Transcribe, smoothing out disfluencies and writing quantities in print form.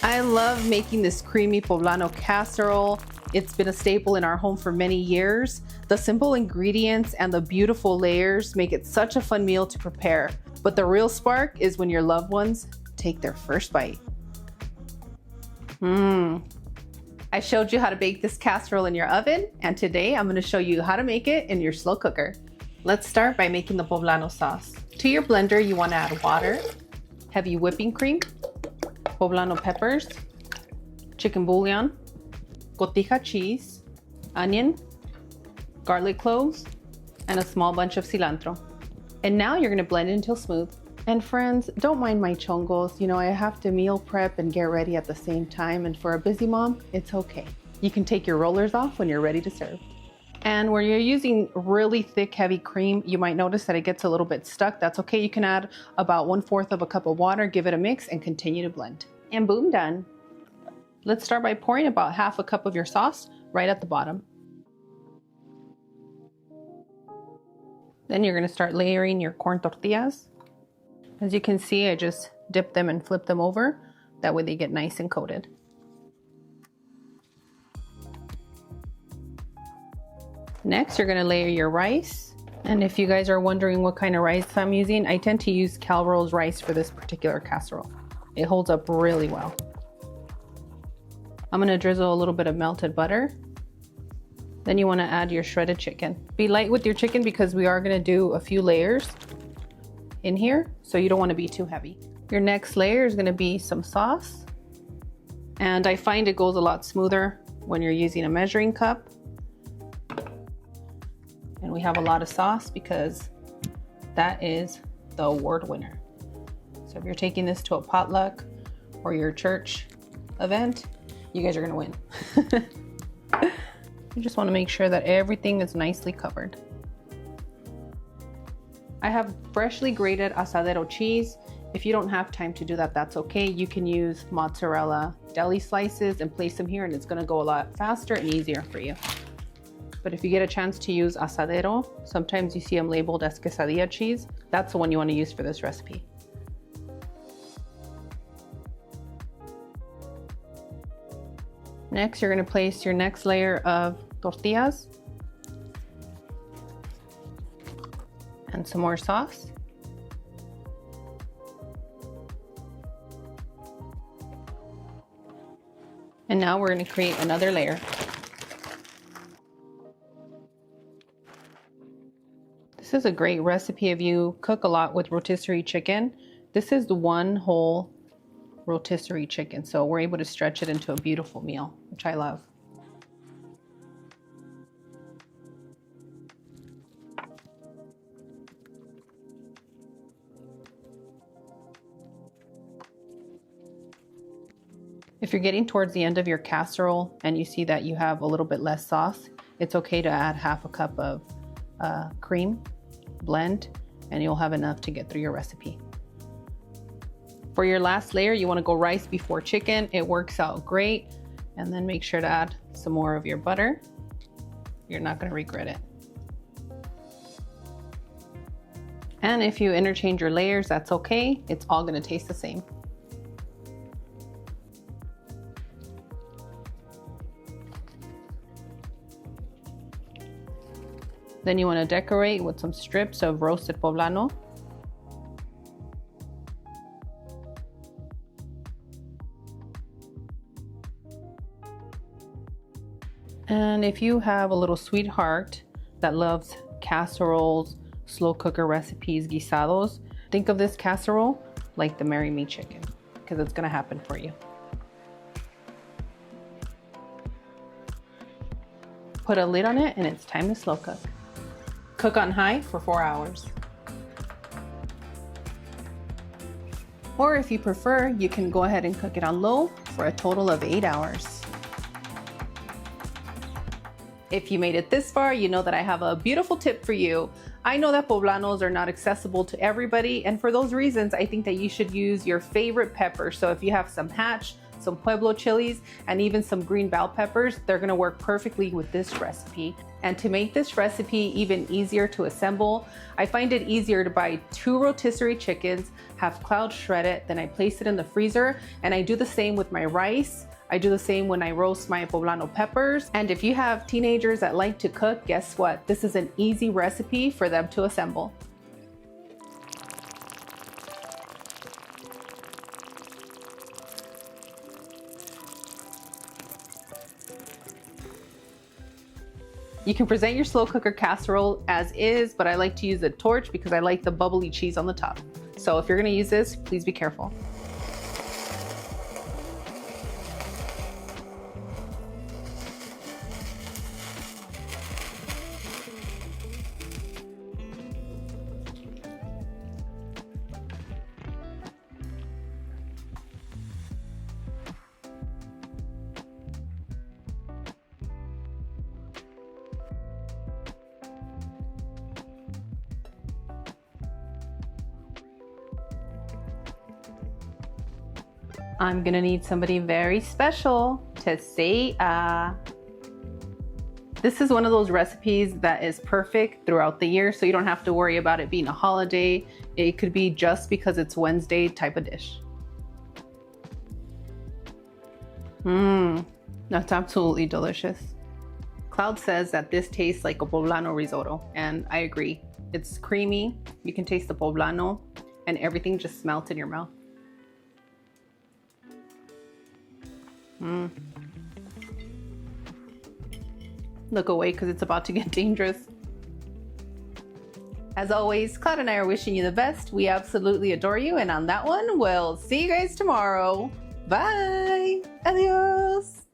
I love making this creamy poblano casserole. It's been a staple in our home for many years. The simple ingredients and the beautiful layers make it such a fun meal to prepare. But the real spark is when your loved ones take their first bite. I showed you how to bake this casserole in your oven, and today I'm going to show you how to make it in your slow cooker. Let's start by making the poblano sauce. To your blender, you want to add water, heavy whipping cream, poblano peppers, chicken bouillon, cotija cheese, onion, garlic cloves, and a small bunch of cilantro. And now you're going to blend it until smooth. And friends, don't mind my chongos. You know, I have to meal prep and get ready at the same time. And for a busy mom, it's okay. You can take your rollers off when you're ready to serve. And where you're using really thick, heavy cream, you might notice that it gets a little bit stuck. That's okay. You can add about 1/4 of a cup of water, give it a mix, and continue to blend. And boom, done. Let's start by pouring about 1/2 cup of your sauce right at the bottom. Then you're going to start layering your corn tortillas. As you can see, I just dip them and flip them over. That way they get nice and coated. Next, you're going to layer your rice. And if you guys are wondering what kind of rice I'm using, I tend to use Calrose rice for this particular casserole. It holds up really well. I'm going to drizzle a little bit of melted butter. Then you want to add your shredded chicken. Be light with your chicken because we are going to do a few layers in here, so you don't want to be too heavy. Your next layer is going to be some sauce. And I find it goes a lot smoother when you're using a measuring cup. And we have a lot of sauce because that is the award winner. So if you're taking this to a potluck or your church event, you guys are going to win. You just want to make sure that everything is nicely covered. I have freshly grated Asadero cheese. If you don't have time to do that, that's okay. You can use mozzarella deli slices and place them here, and it's going to go a lot faster and easier for you. But if you get a chance to use Asadero, sometimes you see them labeled as quesadilla cheese. That's the one you want to use for this recipe. Next, you're going to place your next layer of tortillas and some more sauce. And now we're going to create another layer. This is a great recipe if you cook a lot with rotisserie chicken. This is the one whole rotisserie chicken, so we're able to stretch it into a beautiful meal, which I love. If you're getting towards the end of your casserole and you see that you have a little bit less sauce, it's okay to add 1/2 cup of cream, blend, and you'll have enough to get through your recipe. For your last layer, you want to go rice before chicken. It works out great. And then make sure to add some more of your butter. You're not going to regret it. And if you interchange your layers, that's okay. It's all going to taste the same. Then you want to decorate with some strips of roasted poblano. And if you have a little sweetheart that loves casseroles, slow cooker recipes, guisados, think of this casserole like the Marry Me chicken, because it's going to happen for you. Put a lid on it and it's time to slow cook. Cook on high for 4 hours. Or if you prefer, you can go ahead and cook it on low for a total of 8 hours. If you made it this far, you know that I have a beautiful tip for you. I know that poblanos are not accessible to everybody, and for those reasons, I think that you should use your favorite pepper. So if you have some hatch, some Pueblo chilies, and even some green bell peppers. They're gonna work perfectly with this recipe. And to make this recipe even easier to assemble, I find it easier to buy 2 rotisserie chickens, have cloves shredded, then I place it in the freezer, and I do the same with my rice. I do the same when I roast my poblano peppers. And if you have teenagers that like to cook, guess what? This is an easy recipe for them to assemble. You can present your slow cooker casserole as is, but I like to use a torch because I like the bubbly cheese on the top. So if you're gonna use this, please be careful. I'm gonna need somebody very special to say This is one of those recipes that is perfect throughout the year, so you don't have to worry about it being a holiday. It could be just because it's Wednesday type of dish. That's absolutely delicious. Cloud says that this tastes like a poblano risotto, and I agree. It's creamy, you can taste the poblano, and everything just melts in your mouth. Look away because it's about to get dangerous. As always, Cloud and I are wishing you the best. We absolutely adore you, and on that one, we'll see you guys tomorrow. Bye! Adios!